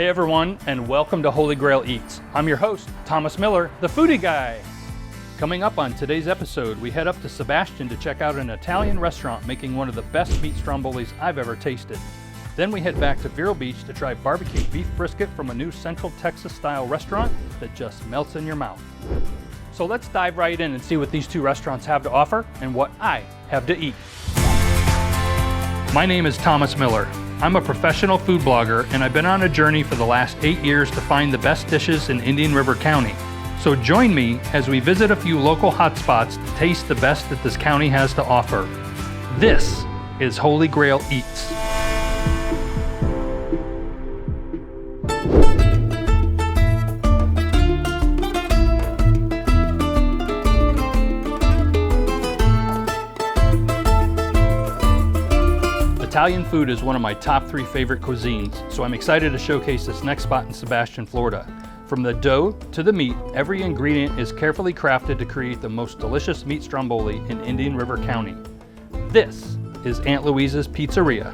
Hey everyone, and welcome to Holy Grail Eats. I'm your host, Thomas Miller, the foodie guy. Coming up on today's episode, we head up to Sebastian to check out an Italian restaurant making one of the best meat strombolis I've ever tasted. Then we head back to Vero Beach to try barbecue beef brisket from a new Central Texas style restaurant that just melts in your mouth. So let's dive right in and see what these two restaurants have to offer and what I have to eat. My name is Thomas Miller. I'm a professional food blogger, and I've been on a journey for the last 8 years to find the best dishes in Indian River County. So join me as we visit a few local hotspots to taste the best that this county has to offer. This is Holy Grail Eats. Italian food is one of my top 3 favorite cuisines, so I'm excited to showcase this next spot in Sebastian, Florida. From the dough to the meat, every ingredient is carefully crafted to create the most delicious meat stromboli in Indian River County. This is Aunt Louise's Pizzeria.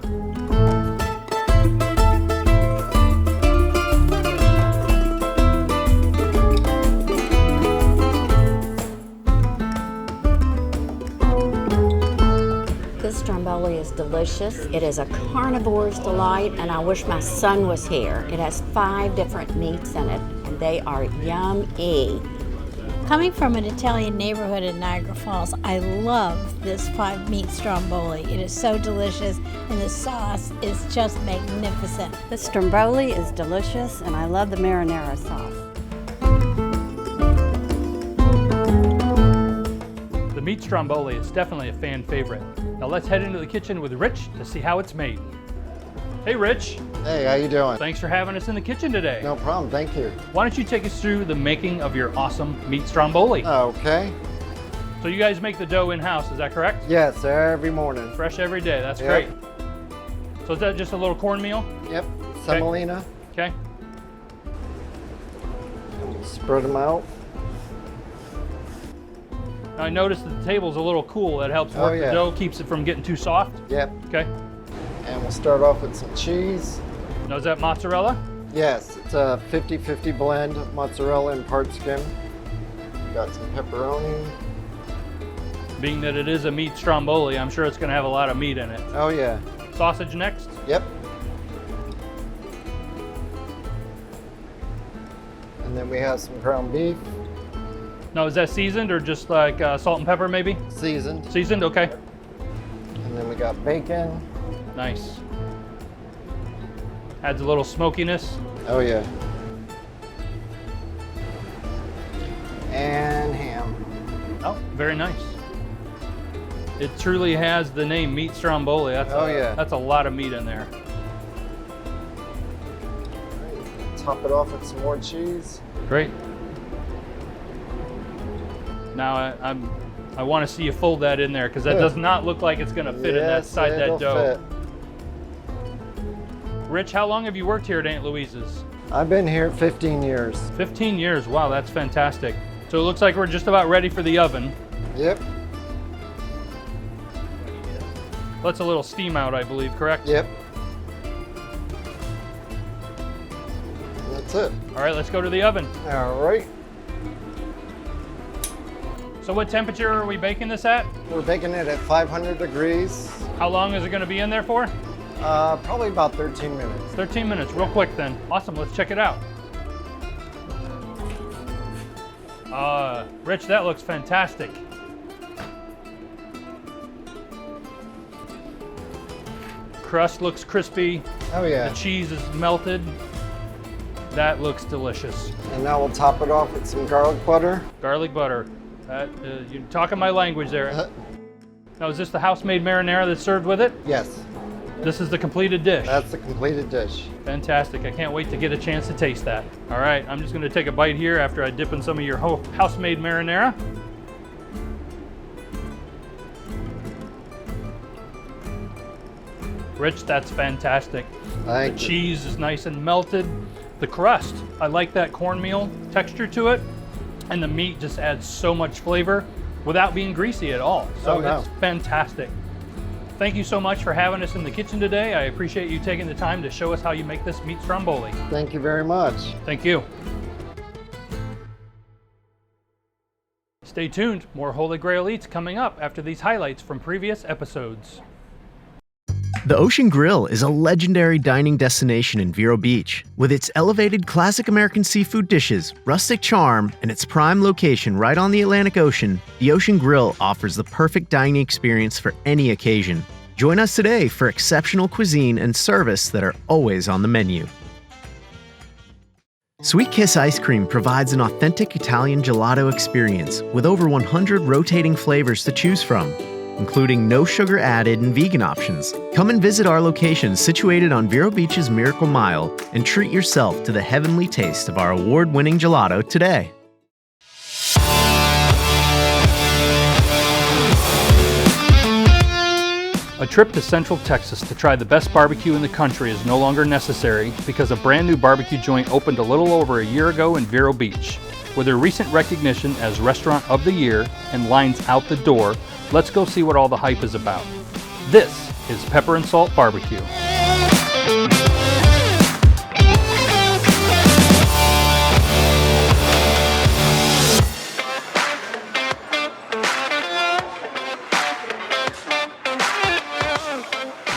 This stromboli is delicious. It is a carnivore's delight, and I wish my son was here. It has 5 different meats in it, and they are yummy. Coming from an Italian neighborhood in Niagara Falls, I love this 5-meat stromboli. It is so delicious, and the sauce is just magnificent. The stromboli is delicious, and I love the marinara sauce. The meat stromboli is definitely a fan favorite. Now let's head into the kitchen with Rich to see how it's made. Hey Rich. Hey, how you doing? Thanks for having us in the kitchen today. No problem, thank you. Why don't you take us through the making of your awesome meat stromboli? Okay. So you guys make the dough in-house, is that correct? Yes, every morning. Fresh every day, that's Yep. great. So is that just a little cornmeal? Yep, semolina. Okay. Spread them out. Now I noticed that the table's a little cool. That helps work yeah. the dough, keeps it from getting too soft. Yep. Okay. And we'll start off with some cheese. Now is that mozzarella? Yes, it's a 50-50 blend, mozzarella and part skim. Got some pepperoni. Being that it is a meat stromboli, I'm sure it's going to have a lot of meat in it. Oh yeah. Sausage next? Yep. And then we have some ground beef. Now is that seasoned or just like salt and pepper maybe? Seasoned. Seasoned, okay. And then we got bacon. Nice. Adds a little smokiness. Oh yeah. And ham. Oh, very nice. It truly has the name meat stromboli. That's a lot of meat in there. Top it off with some more cheese. Great. Now I want to see you fold that in there because that does not look like it's going to fit in that side of that dough. Fit. Rich, how long have you worked here at Aunt Louise's? I've been here 15 years. 15 years. Wow, that's fantastic. So it looks like we're just about ready for the oven. Yep. Lets a little steam out, I believe, correct? Yep. That's it. All right, let's go to the oven. All right. So what temperature are we baking this at? We're baking it at 500 degrees. How long is it going to be in there for? Probably about 13 minutes. 13 minutes, real quick then. Awesome, let's check it out. Rich, that looks fantastic. Crust looks crispy. Oh yeah. The cheese is melted. That looks delicious. And now we'll top it off with some garlic butter. Garlic butter. You're talking my language there. Now, is this the house-made marinara that's served with it? Yes. This is the completed dish. That's the completed dish. Fantastic. I can't wait to get a chance to taste that. All right, I'm just going to take a bite here after I dip in some of your house-made marinara. Rich, that's fantastic. Thank The you. cheese is nice and melted. The crust, I like that cornmeal texture to it. And the meat just adds so much flavor without being greasy at all. So Oh, no. it's fantastic. thank you so much for having us in the kitchen today. I appreciate you taking the time to show us how you make this meat stromboli. Thank you very much. Thank you. Stay tuned, more Holy Grail Eats coming up after these highlights from previous episodes. The Ocean Grill is a legendary dining destination in Vero Beach. With its elevated classic American seafood dishes, rustic charm, and its prime location right on the Atlantic Ocean, the Ocean Grill offers the perfect dining experience for any occasion. Join us today for exceptional cuisine and service that are always on the menu. Sweet Kiss Ice Cream provides an authentic Italian gelato experience with over 100 rotating flavors to choose from, including no sugar added and vegan options. Come and visit our location situated on Vero Beach's Miracle Mile and treat yourself to the heavenly taste of our award-winning gelato today. A trip to Central Texas to try the best barbecue in the country is no longer necessary because a brand new barbecue joint opened a little over a year ago in Vero Beach. With their recent recognition as Restaurant of the Year and lines out the door, let's go see what all the hype is about. This is Pepper and Salt BBQ.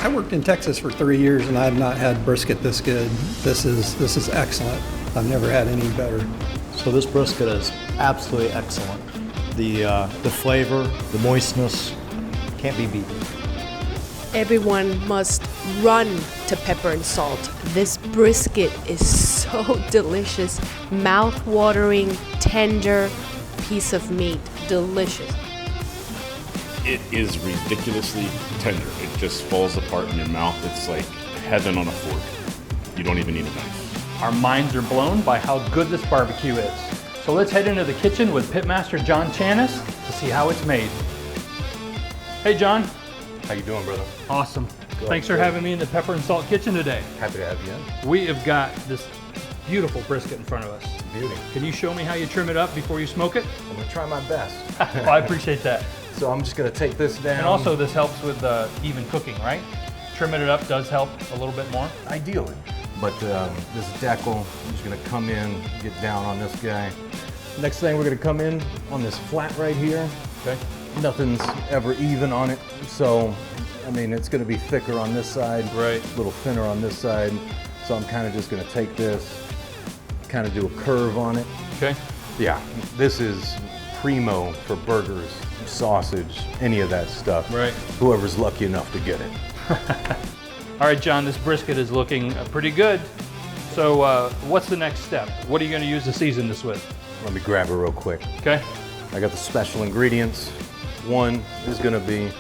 I worked in Texas for 3 years and I have not had brisket this good. This is excellent. I've never had any better. So this brisket is absolutely excellent. The flavor, the moistness, can't be beaten. Everyone must run to Pepper and Salt. This brisket is so delicious, mouth-watering, tender piece of meat, delicious. It is ridiculously tender. It just falls apart in your mouth. It's like heaven on a fork. You don't even need a knife. Our minds are blown by how good this barbecue is. So let's head into the kitchen with Pitmaster John Chanis to see how it's made. Hey John. How you doing, brother? Awesome. Thanks for having me in the Pepper and Salt kitchen today. Happy to have you in. We have got this beautiful brisket in front of us. Beauty. Can you show me how you trim it up before you smoke it? I'm gonna try my best. Well, I appreciate that. So I'm just gonna take this down. And also this helps with even cooking, right? Trimming it up does help a little bit more. Ideally. But this decal, I'm just gonna come in, get down on this guy. Next thing, we're gonna come in on this flat right here. Okay. Nothing's ever even on it. So, I mean, it's gonna be thicker on this side. Right. A little thinner on this side. So I'm kind of just gonna take this, kind of do a curve on it. Okay. Yeah, this is primo for burgers, sausage, any of that stuff. Right. Whoever's lucky enough to get it. All right, John, this brisket is looking pretty good. So what's the next step? What are you gonna use to season this with? Let me grab it real quick. Okay. I got the special ingredients. One is gonna be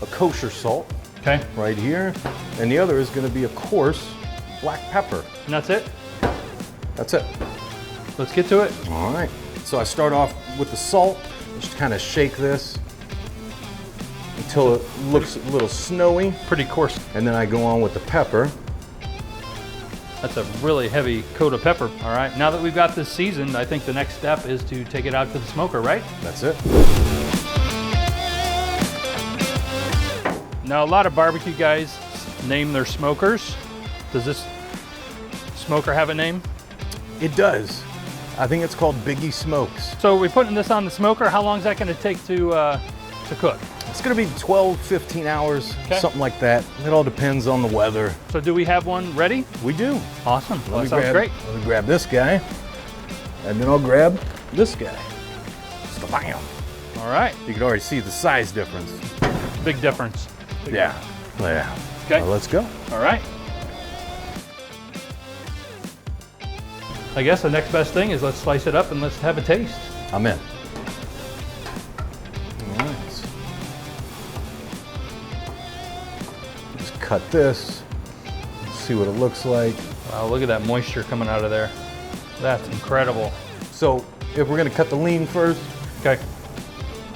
a kosher salt. Okay. Right here. And the other is gonna be a coarse black pepper. And that's it? That's it. Let's get to it. All right. So I start off with the salt. Just kind of shake this until it looks a little snowy. Pretty coarse. And then I go on with the pepper. That's a really heavy coat of pepper. All right, now that we've got this seasoned, I think the next step is to take it out to the smoker, right? That's it. Now, a lot of barbecue guys name their smokers. Does this smoker have a name? It does. I think it's called Biggie Smokes. So we're putting this on the smoker. How long is that going to take to cook? It's going to be 12, 15 hours, Okay. something like that. It all depends on the weather. So do we have one ready? We do. Awesome. Well, that sounds grab, great. Let me grab this guy, and then I'll grab this guy. Bam. All right. You can already see the size difference. Big difference. Yeah. Yeah. Okay. Well, let's go. All right. I guess the next best thing is let's slice it up and let's have a taste. I'm in. All right. Just cut this. See what it looks like. Wow, look at that moisture coming out of there. That's incredible. So if we're gonna cut the lean first, Okay.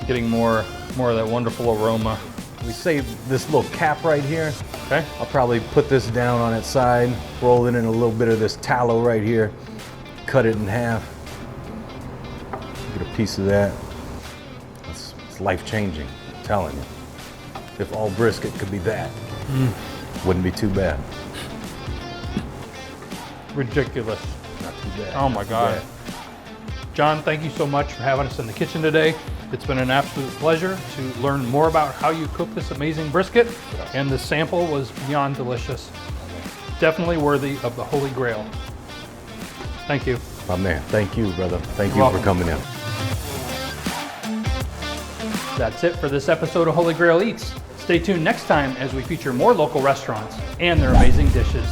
Getting more of that wonderful aroma. we save this little cap right here. Okay. I'll probably put this down on its side, roll it in a little bit of this tallow right here, cut it in half. Get a piece of that. It's life-changing, I'm telling you. if all brisket could be that. Wouldn't be too bad. Ridiculous. Not too bad. Oh my God. John, thank you so much for having us in the kitchen today. It's been an absolute pleasure to learn more about how you cook this amazing brisket, and the sample was beyond delicious. Definitely worthy of the Holy Grail. Thank you. My man, thank you, brother. Thank you You're for welcome. coming in. That's it for this episode of Holy Grail Eats. Stay tuned next time as we feature more local restaurants and their amazing dishes.